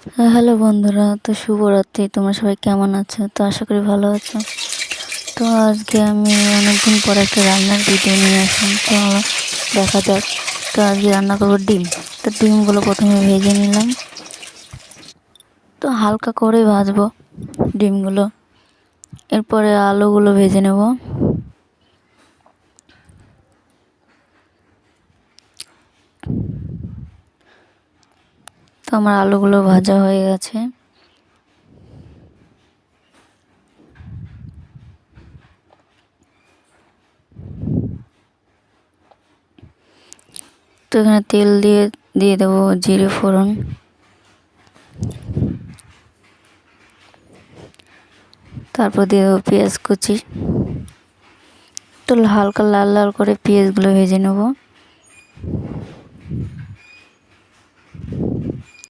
Hello বন্ধুরা, তো শুভরাত্রি। তোমরা সবাই কেমন আছো? তো আশা করি ভালো আছো। তো আজকে আমি অনেকদিন পর একটা রান্নার ভিডিও নিয়ে আসলাম। তো দেখা যাক। তো আজকে রান্না করবো ডিম। তো ডিমগুলো প্রথমে ভেজে নিলাম। তো হালকা করে ভাজবো ডিমগুলো। এরপরে আলুগুলো ভেজে নেব। তো আমার আলুগুলো ভাজা হয়ে গেছে। তো এখানে তেল দিয়ে দেবো জিরে ফোড়ন। তারপর দিয়ে দেবো পেঁয়াজ কুচি। তো হালকা লাল লাল করে পেঁয়াজগুলো ভেজে নেব।